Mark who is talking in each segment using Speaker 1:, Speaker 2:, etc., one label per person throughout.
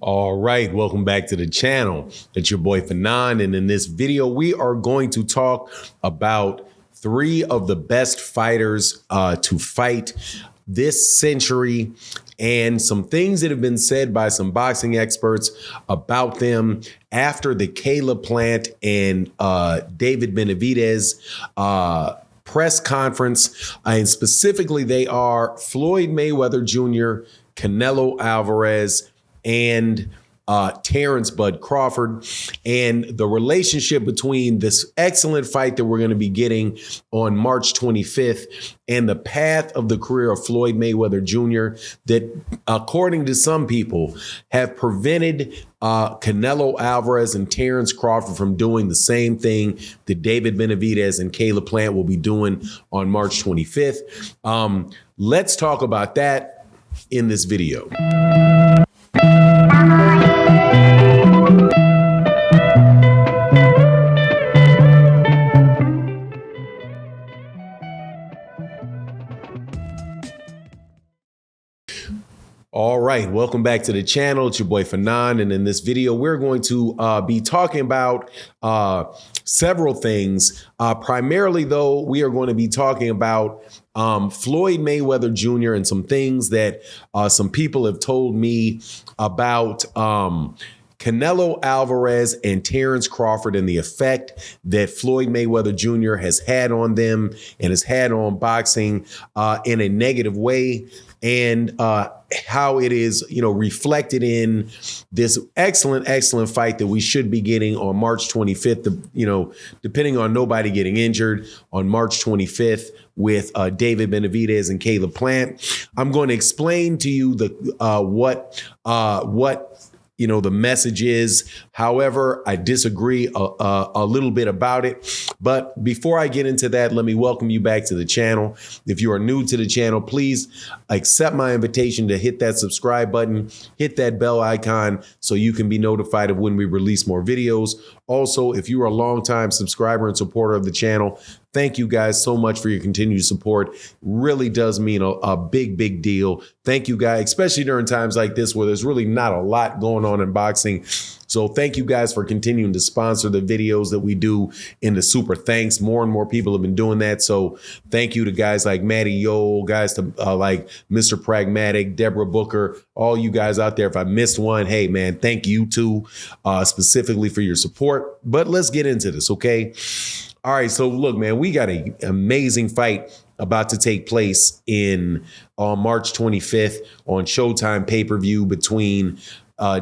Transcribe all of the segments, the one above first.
Speaker 1: All right, welcome back to the channel. It's your boy Fanon, and in this video, we are going to talk about three of the best fighters to fight this century and some things that have been said by some boxing experts about them after the Caleb Plant and David Benavidez press conference. And specifically, they are Floyd Mayweather Jr., Canelo Alvarez, and Terence Crawford, and the relationship between this excellent fight that we're going to be getting on March 25th and the path of the career of Floyd Mayweather Jr. that, according to some people, have prevented Canelo Alvarez and Terence Crawford from doing the same thing that David Benavidez and Caleb Plant will be doing on March 25th. Let's talk about that in this video. All right, welcome back to the channel. It's your boy Fanon, and in this video, we're going to be talking about several things. Primarily, though, we are going to be talking about Floyd Mayweather Jr. and some things that some people have told me about Canelo Alvarez and Terence Crawford and the effect that Floyd Mayweather Jr. has had on them and has had on boxing in a negative way, and how it is, reflected in this excellent fight that we should be getting on March 25th, depending on nobody getting injured on March 25th with David Benavidez and Caleb Plant. I'm going to explain to you what the message is. However, I disagree a little bit about it. But before I get into that, let me welcome you back to the channel. If you are new to the channel, please accept my invitation to hit that subscribe button, hit that bell icon so you can be notified of when we release more videos. Also, if you are a longtime subscriber and supporter of the channel, thank you guys so much for your continued support. Really does mean a big deal. Thank you guys, especially during times like this where there's really not a lot going on in boxing. So thank you guys for continuing to sponsor the videos that we do in the super thanks. More and more people have been doing that. So thank you to guys like Matty Yole, guys to like Mr. Pragmatic, Deborah Booker, all you guys out there. If I missed one, hey man, thank you too, specifically for your support. But let's get into this, okay? All right, so look, man, we got an amazing fight about to take place on March 25th on Showtime pay-per-view between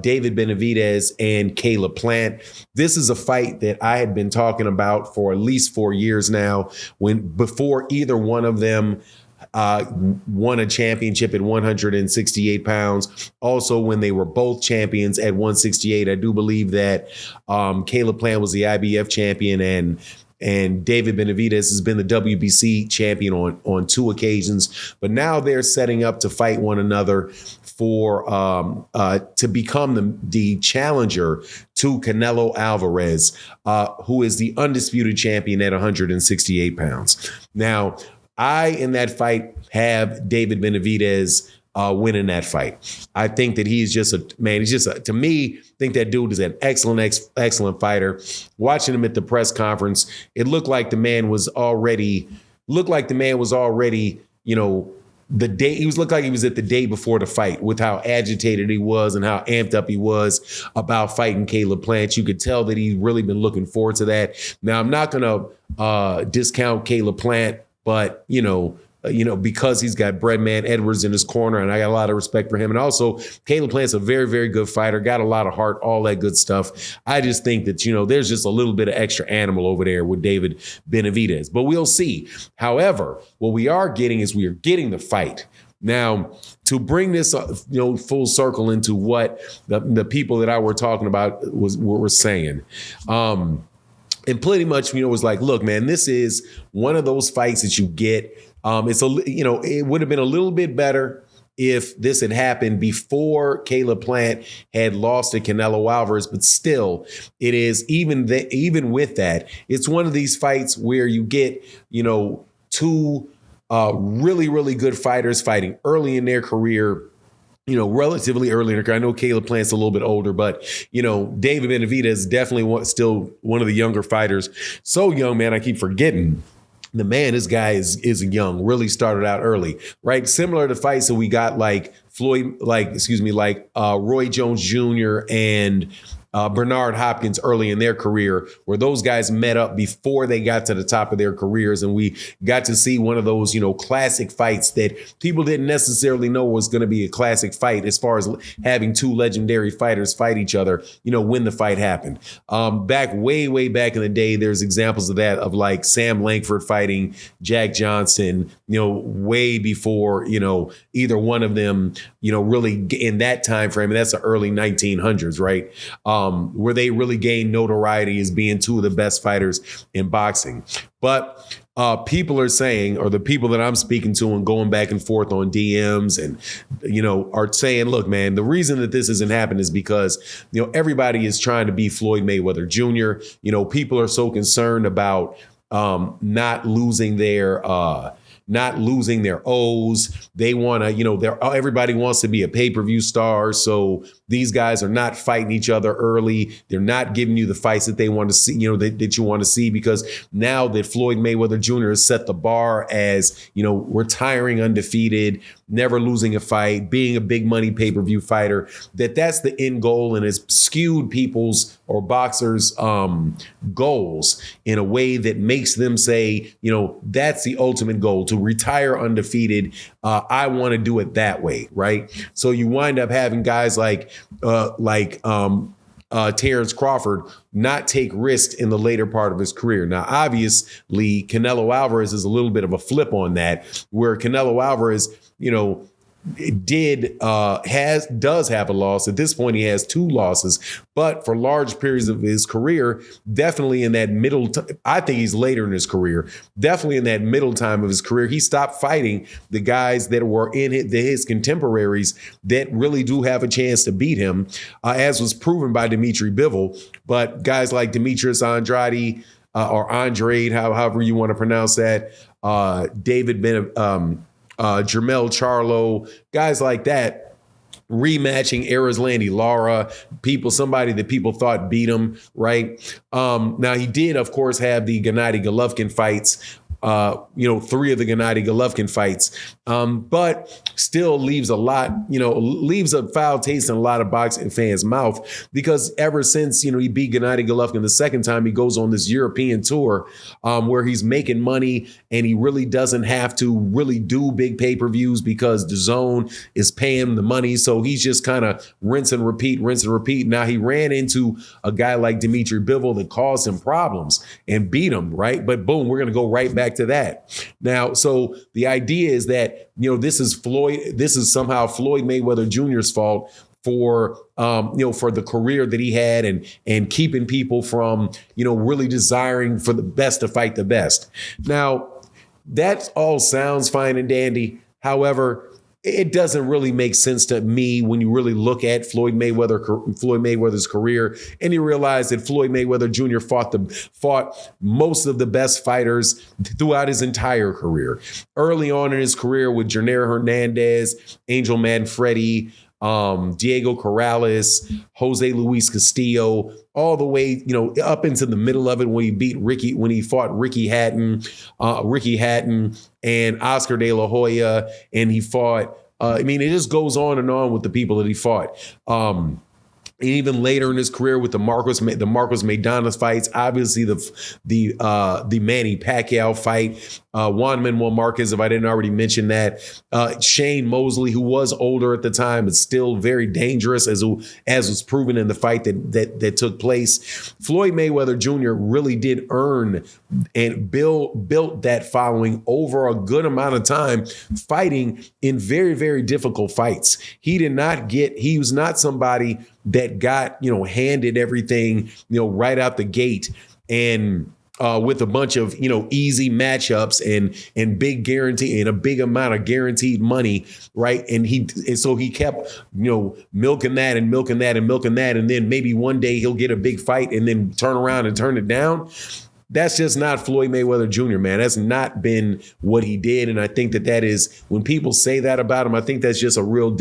Speaker 1: David Benavidez and Caleb Plant. This is a fight that I had been talking about for at least 4 years now, before either one of them won a championship at 168 pounds. Also, when they were both champions at 168, I do believe that Caleb Plant was the IBF champion and David Benavidez has been the WBC champion on 2 occasions. But now they're setting up to fight one another for to become the challenger to Canelo Alvarez, who is the undisputed champion at 168 pounds. Now, in that fight, have David Benavidez winning that fight. I think that he's just to me, think that dude is an excellent fighter. Watching him at the press conference, it looked like the man was already, looked like he was at the day before the fight with how agitated he was and how amped up he was about fighting Caleb Plant. You could tell that he'd really been looking forward to that. Now, I'm not going to discount Caleb Plant, but, because he's got Breadman Edwards in his corner, and I got a lot of respect for him. And also, Caleb Plant's a very good fighter, got a lot of heart, all that good stuff. I just think that, there's just a little bit of extra animal over there with David Benavidez, but we'll see. However, what we are getting is we are getting the fight. Now, to bring this full circle into what the people that I were talking about were saying, and pretty much, was like, look, man, this is one of those fights that you get. It would have been a little bit better if this had happened before Caleb Plant had lost to Canelo Alvarez, but still, it is even with that, it's one of these fights where you get, two really good fighters fighting early in their career relatively early in her career. I know Caleb Plant's a little bit older, but, David Benavidez is definitely still one of the younger fighters. So young, man, I keep forgetting. This guy is young, really started out early, right? Similar to fights that we got like Roy Jones Jr. and Bernard Hopkins early in their career, where those guys met up before they got to the top of their careers. And we got to see one of those, classic fights that people didn't necessarily know was going to be a classic fight, as far as having two legendary fighters fight each other, when the fight happened. Way back in the day, there's examples of that, of like Sam Langford fighting Jack Johnson, way before, either one of them, really in that time frame. And that's the early 1900s, right? Where they really gained notoriety as being two of the best fighters in boxing. But people are saying, or the people that I'm speaking to and going back and forth on DMs and, are saying, look, man, the reason that this isn't happening is because, everybody is trying to be Floyd Mayweather Jr. People are so concerned about not losing their O's. They want to, everybody wants to be a pay-per-view star. So these guys are not fighting each other early. They're not giving you the fights that they want to see, that you want to see, because now that Floyd Mayweather Jr. has set the bar as, retiring undefeated, never losing a fight, being a big money pay-per-view fighter, that's the end goal, and it's skewed people's or boxers' goals in a way that makes them say, that's the ultimate goal, to retire undefeated. I want to do it that way, right? So you wind up having guys like Terence Crawford not take risks in the later part of his career. Now, obviously, Canelo Alvarez is a little bit of a flip on that, where Canelo Alvarez, does have a loss. At this point, he has two losses, but for large periods of his career, definitely in that I think he's later in his career, definitely in that middle time of his career, he stopped fighting the guys that were in his contemporaries that really do have a chance to beat him, as was proven by Dimitri Bivol. But guys like Demetrius Andrade, or Andrade, however you want to pronounce that, Jermell Charlo, guys like that, rematching Erislandy Lara, somebody that people thought beat him, right? Now, he did, of course, have the Gennady Golovkin fights, 3 of the Gennady Golovkin fights, but still leaves a foul taste in a lot of boxing fans' mouth, because ever since, he beat Gennady Golovkin the second time, he goes on this European tour where he's making money, and he really doesn't have to really do big pay-per-views because DAZN is paying him the money. So he's just kind of rinse and repeat. Now, he ran into a guy like Dimitri Bivol that caused him problems and beat him, right? But boom, we're going to go right back to that. Now, so the idea is that, this is somehow Floyd Mayweather Jr.'s fault for the career that he had, and keeping people from, really desiring for the best to fight the best. Now, that all sounds fine and dandy. However, it doesn't really make sense to me when you really look at Floyd Mayweather's career, and you realize that Floyd Mayweather Jr. fought most of the best fighters throughout his entire career. Early on in his career with Jernero Hernandez, Angel Manfredi, Diego Corrales, Jose Luis Castillo, all the way, up into the middle of it when he fought Ricky Hatton and Oscar De La Hoya, and he fought, it just goes on and on with the people that he fought. And even later in his career with the Marcos Maidana fights, obviously the Manny Pacquiao fight, Juan Manuel Marquez, if I didn't already mention that, Shane Mosley, who was older at the time, but still very dangerous, as was proven in the fight that took place. Floyd Mayweather Jr. really did earn and built that following over a good amount of time, fighting in very, very difficult fights. He was not somebody that got, handed everything, right out the gate, and with a bunch of, easy matchups and big guarantee and a big amount of guaranteed money, right? And so he kept, milking that. And then maybe one day he'll get a big fight and then turn around and turn it down. That's just not Floyd Mayweather Jr., man. That's not been what he did. And I think that is, when people say that about him, I think that's just a real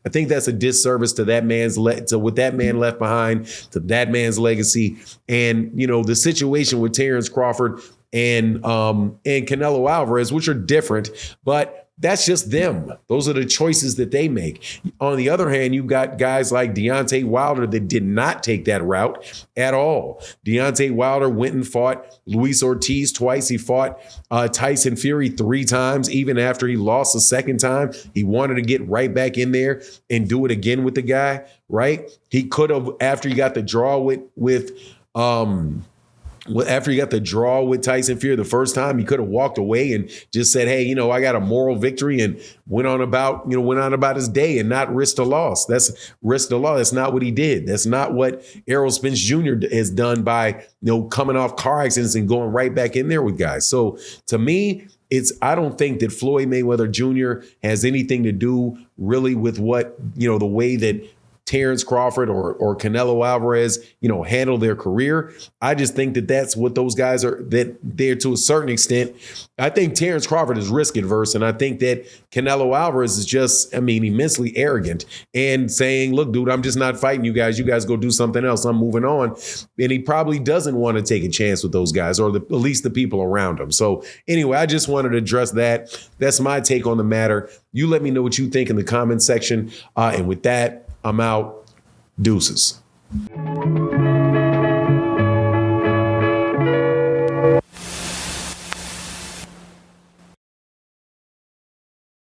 Speaker 1: I think that's a disservice to that man's to what that man left behind, to that man's legacy. And, you know, the situation with Terence Crawford and Canelo Alvarez, which are different, but that's just them. Those are the choices that they make. On the other hand, you've got guys like Deontay Wilder that did not take that route at all. Deontay Wilder went and fought Luis Ortiz twice. He fought Tyson Fury 3 times. Even after he lost the second time, he wanted to get right back in there and do it again with the guy, right? He could have, after he got the draw after he got the draw with Tyson Fury the first time, he could have walked away and just said, hey, you know, I got a moral victory, and went on about his day and not risk the loss. That's risk the loss. That's not what he did. That's not what Errol Spence Jr. has done by, coming off car accidents and going right back in there with guys. So to me, I don't think that Floyd Mayweather Jr. has anything to do really with what, the way that Terence Crawford or Canelo Alvarez, handle their career. I just think that that's what those guys are, that they're, to a certain extent. I think Terence Crawford is risk adverse, and I think that Canelo Alvarez is just, immensely arrogant and saying, look, dude, I'm just not fighting you guys. You guys go do something else. I'm moving on. And he probably doesn't want to take a chance with those guys, or at least the people around him. So anyway, I just wanted to address that. That's my take on the matter. You let me know what you think in the comment section. And with that, I'm out. Deuces.